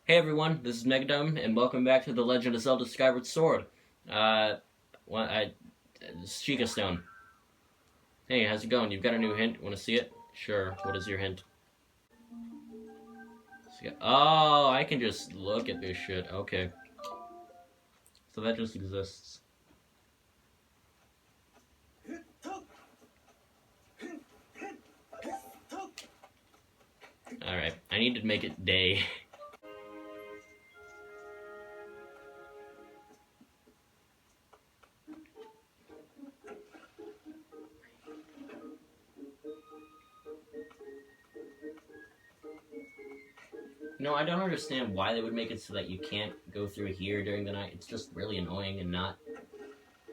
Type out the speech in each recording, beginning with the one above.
Hey everyone, this is Megadome, and welcome back to The Legend of Zelda Skyward Sword. Sheikah Stone. Hey, how's it going? You've got a new hint? Want to see it? Sure. What is your hint? Oh, I can just look at this shit. Okay. So that just exists. Alright, I need to make it day. No, I don't understand why they would make it so that you can't go through here during the night. It's just really annoying and not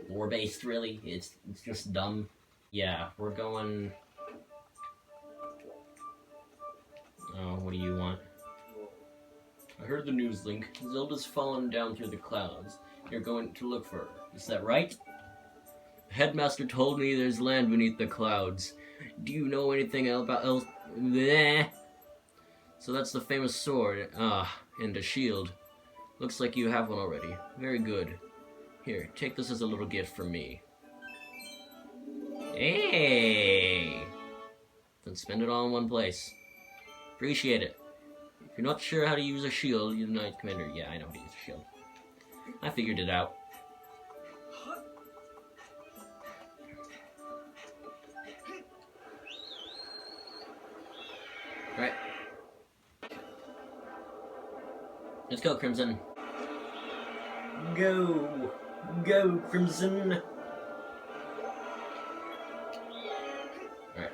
lore-based, really. It's just dumb. Yeah, we're going... Oh, what do you want? I heard the news link. Zelda's fallen down through the clouds. You're going to look for her. Is that right? The headmaster told me there's land beneath the clouds. Do you know anything about Bleh. So that's the famous sword. And a shield. Looks like you have one already. Very good. Here, take this as a little gift from me. Hey! Then spend it all in one place. Appreciate it. If you're not sure how to use a shield, you're the Knight Commander. Yeah, I know how to use a shield. I figured it out. Alright. Let's go, Crimson. Go! Go, Crimson! Alright.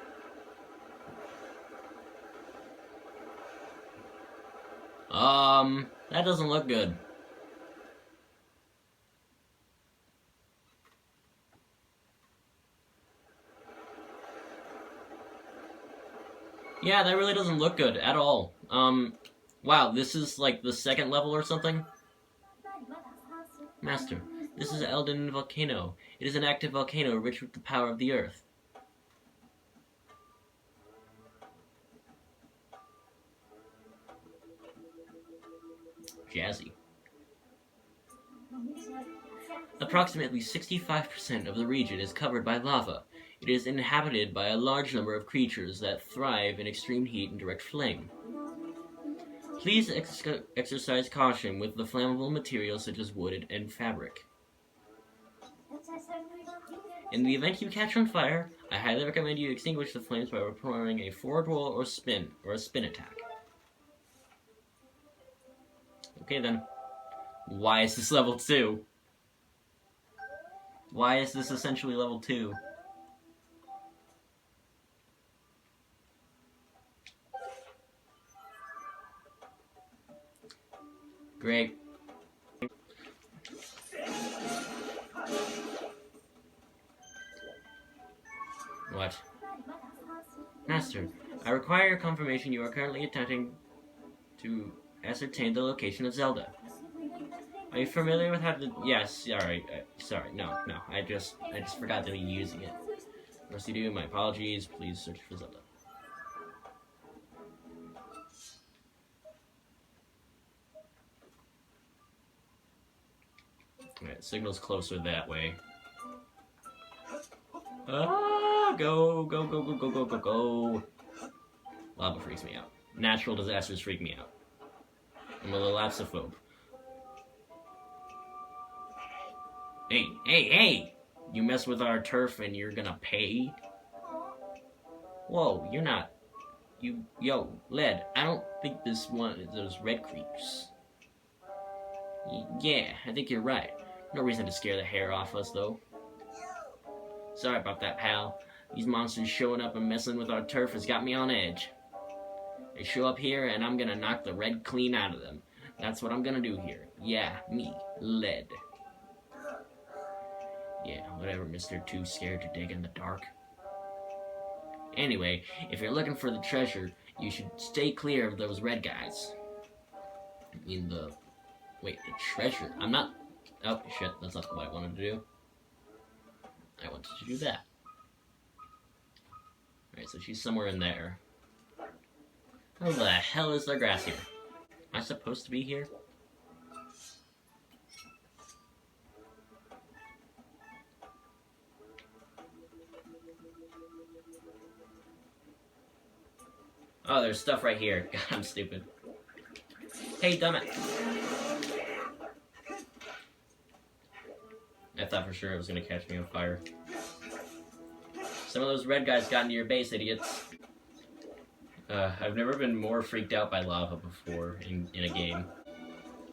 That doesn't look good. Yeah, that really doesn't look good at all. Wow, this is like the second level or something? Master, this is Eldin Volcano. It is an active volcano rich with the power of the earth. Jazzy. Approximately 65% of the region is covered by lava. It is inhabited by a large number of creatures that thrive in extreme heat and direct flame. Please exercise caution with the flammable materials such as wood and fabric. In the event you catch on fire, I highly recommend you extinguish the flames by performing a forward roll or a spin attack. Okay then. Why is this level 2? Why is this essentially level 2? Great. What? Master, I require your confirmation you are currently attempting to ascertain the location of Zelda. Are you familiar with how to... Yes, alright, sorry, no, I just forgot to be using it. Unless you do, my apologies, please search for Zelda. Alright, signal's closer that way. Go. Lava freaks me out. Natural disasters freak me out. I'm a little lapsophobe. Hey! You mess with our turf and you're gonna pay? Whoa, you're not... Yo, Led, I don't think this one is those red creeps. Yeah, I think you're right. No reason to scare the hair off us, though. Sorry about that, pal. These monsters showing up and messing with our turf has got me on edge. They show up here and I'm gonna knock the red clean out of them. That's what I'm gonna do here. Yeah, me, Led. Yeah, whatever, Mr. Too Scared to Dig in the Dark. Anyway, if you're looking for the treasure, you should stay clear of those red guys. Wait, the treasure? I'm not... Oh, shit, that's not what I wanted to do. I wanted to do that. Alright, so she's somewhere in there. How the hell is there grass here? Am I supposed to be here? Oh, there's stuff right here. God, I'm stupid. Hey, dammit. I thought for sure it was gonna catch me on fire. Some of those red guys got into your base, idiots. I've never been more freaked out by lava before in a game.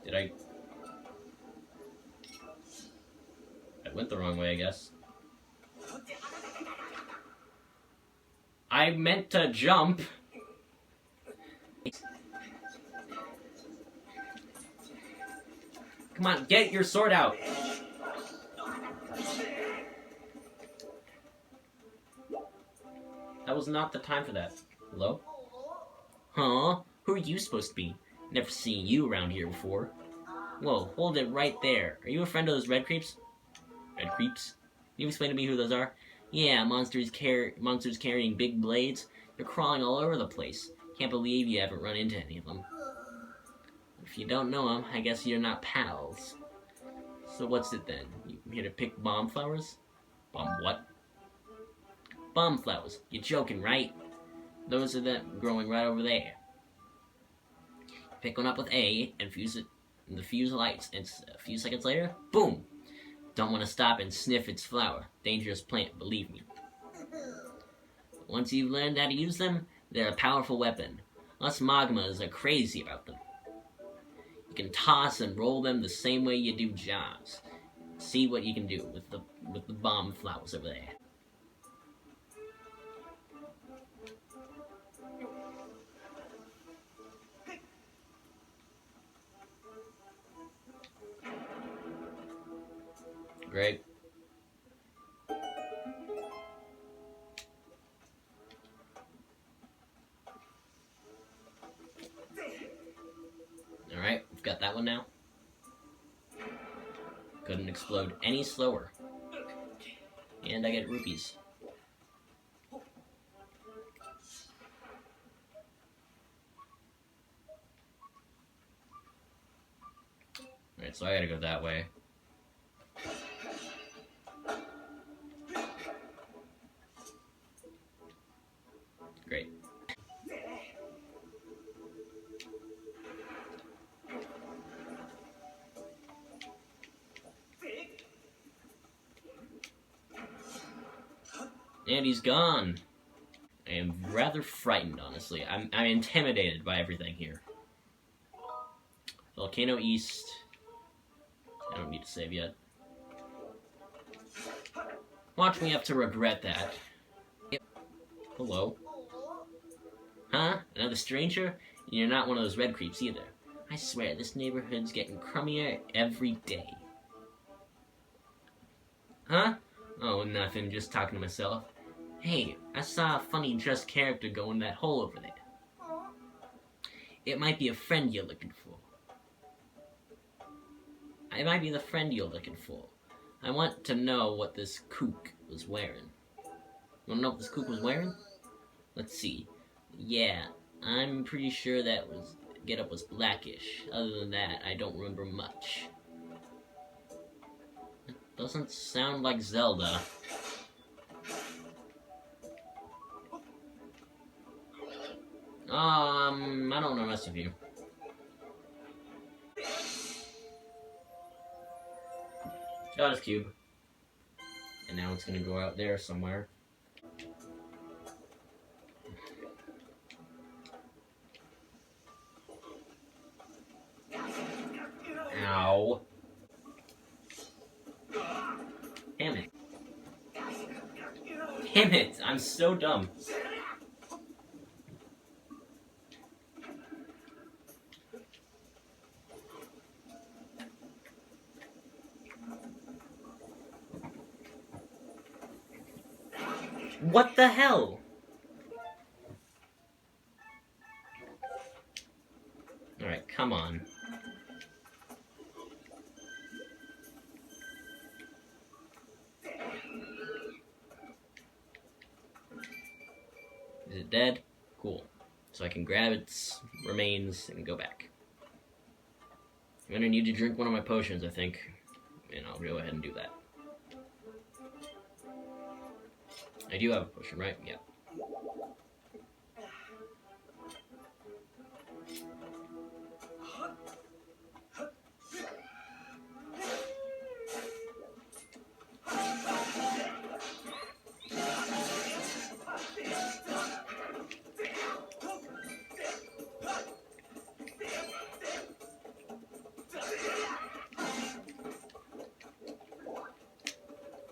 Did I went the wrong way, I guess. I meant to jump. Come on, get your sword out. That was not the time for that. Hello? Huh? Who are you supposed to be? Never seen you around here before. Whoa, hold it right there. Are you a friend of those red creeps? Red creeps? Can you explain to me who those are? Yeah, monsters carrying big blades. They're crawling all over the place. Can't believe you haven't run into any of them. If you don't know them, I guess you're not pals. So what's it then? You here to pick bomb flowers? Bomb what? Bomb flowers. You're joking, right? Those are them growing right over there. Pick one up with A and fuse it. And the fuse lights, and a few seconds later, boom! Don't want to stop and sniff its flower. Dangerous plant, believe me. Once you've learned how to use them, they're a powerful weapon. Us magmas are crazy about them. You can toss and roll them the same way you do jobs. See what you can do with the bomb flowers over there. Great. Alright, we've got that one now. Couldn't explode any slower. And I get rupees. Alright, so I gotta go that way. Great. And he's gone. I am rather frightened, honestly. I'm intimidated by everything here. Volcano East. I don't need to save yet. Watch me have to regret that. Yep. Hello. Huh? Another stranger? You're not one of those red creeps either. I swear, this neighborhood's getting crummier every day. Huh? Oh, nothing. Just talking to myself. Hey, I saw a funny dressed character go in that hole over there. It might be a friend you're looking for. It might be the friend you're looking for. I want to know what this kook was wearing. You want to know what this kook was wearing? Let's see. Yeah, I'm pretty sure that getup was blackish. Other than that, I don't remember much. It doesn't sound like Zelda. I don't know the rest of you. Got his cube. And now it's gonna go out there somewhere. Ow. Damn it. Damn it! I'm so dumb. What the hell? Alright, come on. Is it dead? Cool. So I can grab its remains and go back. I'm gonna need to drink one of my potions, I think. And I'll go ahead and do that. I do have a potion, right? Yeah.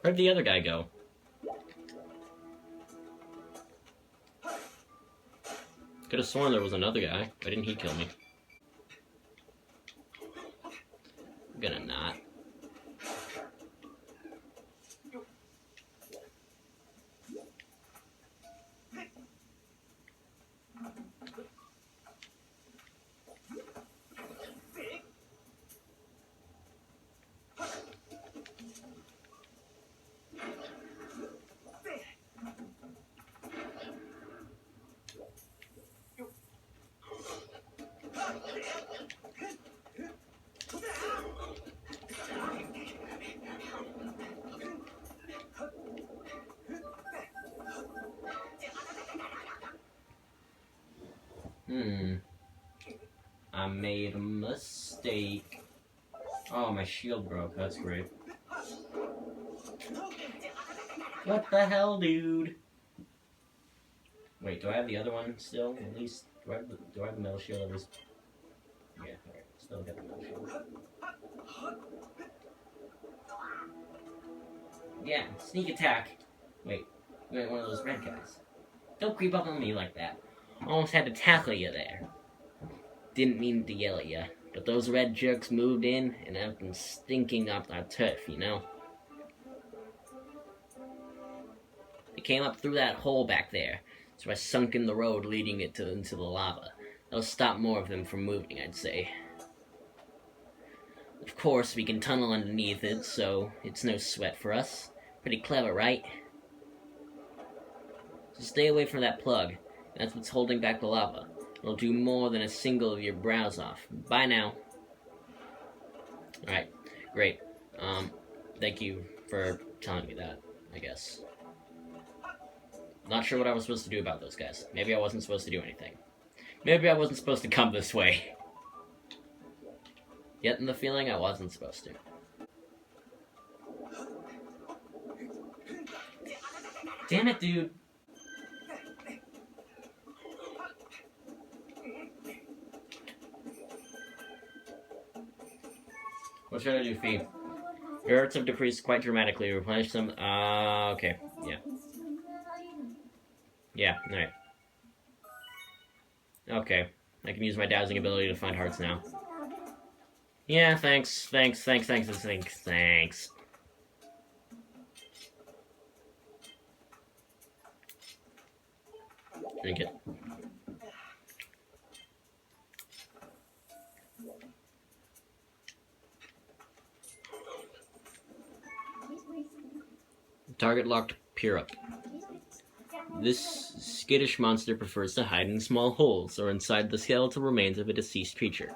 Where'd the other guy go? Could have sworn there was another guy. Why didn't he kill me? I'm gonna not. I made a mistake. Oh, my shield broke. That's great. What the hell, dude? Wait, do I have the other one still? At least, do I have the metal shield at least? Yeah, alright. Still got the metal shield. Yeah, sneak attack. Wait, you're one of those red guys. Don't creep up on me like that. Almost had to tackle you there. Didn't mean to yell at you, but those red jerks moved in and have been stinking up our turf, you know? They came up through that hole back there, so I sunk in the road leading it into the lava. That'll stop more of them from moving, I'd say. Of course, we can tunnel underneath it, so it's no sweat for us. Pretty clever, right? So stay away from that plug. That's what's holding back the lava. It'll do more than a single of your brows off. Bye now. Alright, great. Thank you for telling me that, I guess. Not sure what I was supposed to do about those guys. Maybe I wasn't supposed to do anything. Maybe I wasn't supposed to come this way. Getting the feeling I wasn't supposed to. Damn it, dude. What should I do, Fee? Your hurts have decreased quite dramatically. Replenish them. Okay. Yeah. Yeah, alright. Okay. I can use my dowsing ability to find hearts now. Yeah, thanks. Thanks. Drink it. Target locked, peer up. This skittish monster prefers to hide in small holes or inside the skeletal remains of a deceased creature.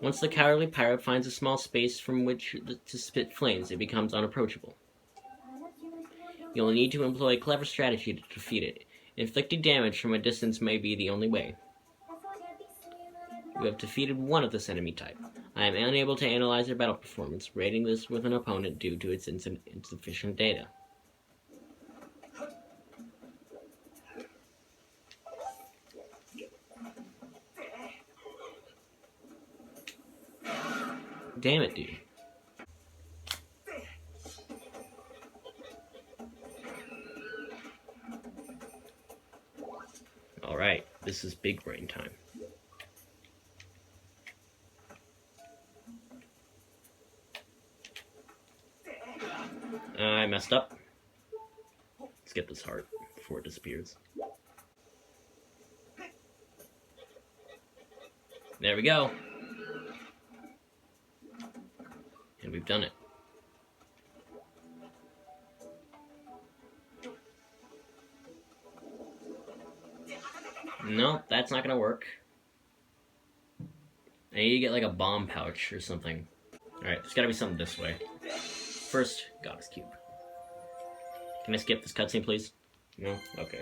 Once the cowardly pirate finds a small space from which to spit flames, it becomes unapproachable. You'll need to employ a clever strategy to defeat it. Inflicting damage from a distance may be the only way. You have defeated one of this enemy type. I am unable to analyze their battle performance, rating this with an opponent due to its insufficient data. Damn it, dude. Alright, this is big brain time. I messed up. Let's get this heart before it disappears. There we go. And we've done it. No, that's not gonna work. I need to get like a bomb pouch or something. Alright, there's gotta be something this way. First, Goddess Cube. Can I skip this cutscene, please? No? Okay.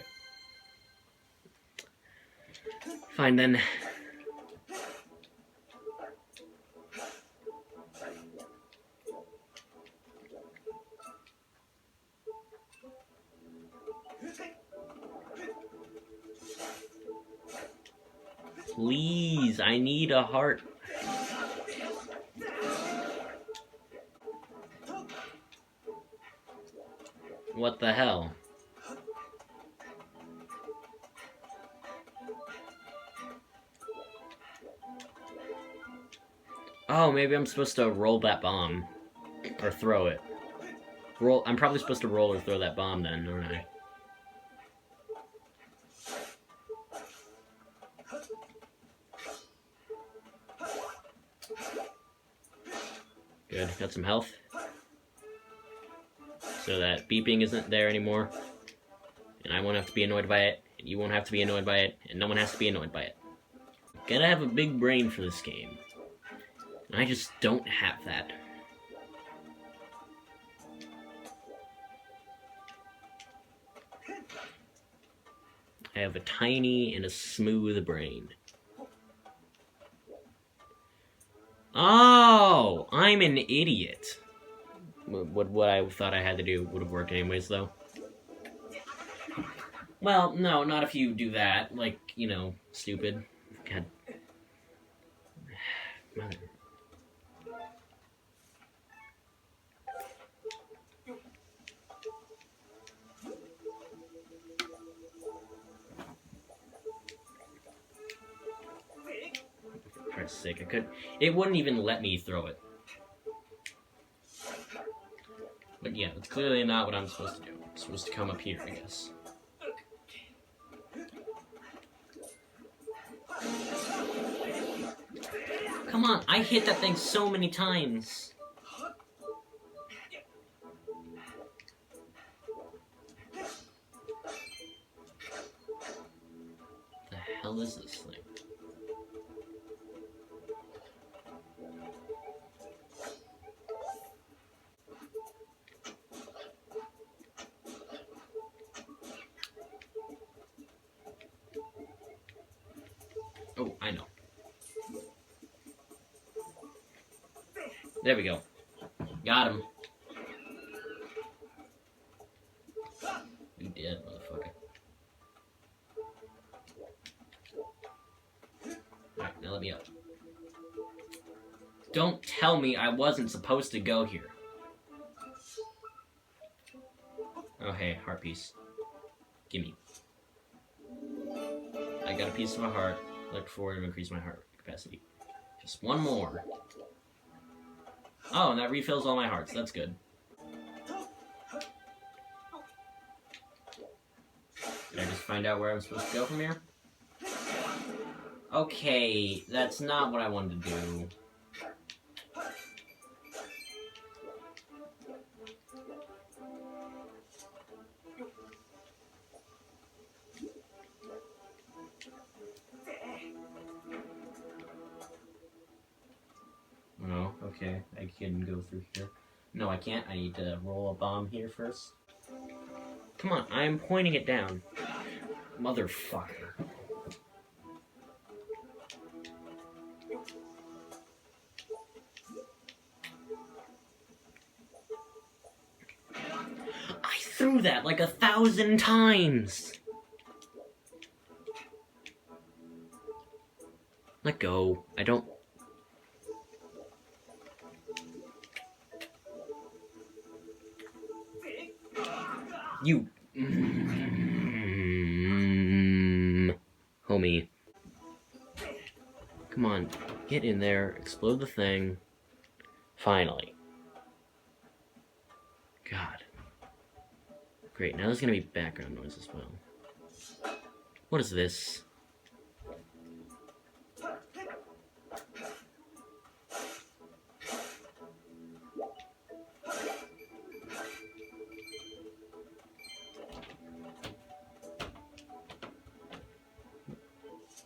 Fine then. Please, I need a heart. What the hell? Oh, maybe I'm supposed to roll that bomb. Or throw it. Roll. I'm probably supposed to roll or throw that bomb then, aren't I? Good, got some health. So that beeping isn't there anymore. And I won't have to be annoyed by it, and you won't have to be annoyed by it, and no one has to be annoyed by it. Gotta have a big brain for this game. And I just don't have that. I have a tiny and a smooth brain. Oh, I'm an idiot. What I thought I had to do would have worked anyways, though. Well, no, not if you do that. Like, you know, stupid. God. Mother. For Christ's sake, I could. It wouldn't even let me throw it. But yeah, it's clearly not what I'm supposed to do. I'm supposed to come up here, I guess. Come on, I hit that thing so many times. What the hell is this thing? Oh, I know. There we go. Got him. You did, motherfucker. Alright, now let me up. Don't tell me I wasn't supposed to go here. Oh, hey, heart piece. Gimme. I got a piece of a heart. Look forward to increase my heart capacity. Just one more. Oh, and that refills all my hearts. That's good. Did I just find out where I'm supposed to go from here? Okay, that's not what I wanted to do. Oh, okay. I can go through here. No, I can't. I need to roll a bomb here first. Come on, I'm pointing it down. Motherfucker. I threw that like 1,000 times! Let go. I don't... You... Homie. Come on, get in there, explode the thing. Finally. God. Great, now there's gonna be background noise as well. What is this?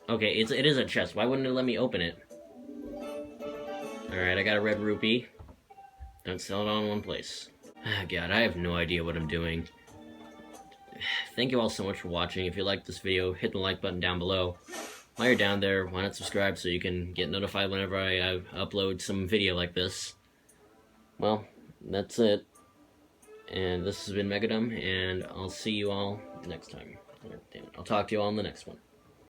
Okay, it is a chest. Why wouldn't it let me open it? Alright, I got a red rupee. Don't sell it all in one place. God, I have no idea what I'm doing. Thank you all so much for watching. If you liked this video, hit the like button down below. While you're down there, why not subscribe so you can get notified whenever I upload some video like this. Well, that's it. And this has been Megadum, and I'll see you all next time. Damn it. I'll talk to you all in the next one.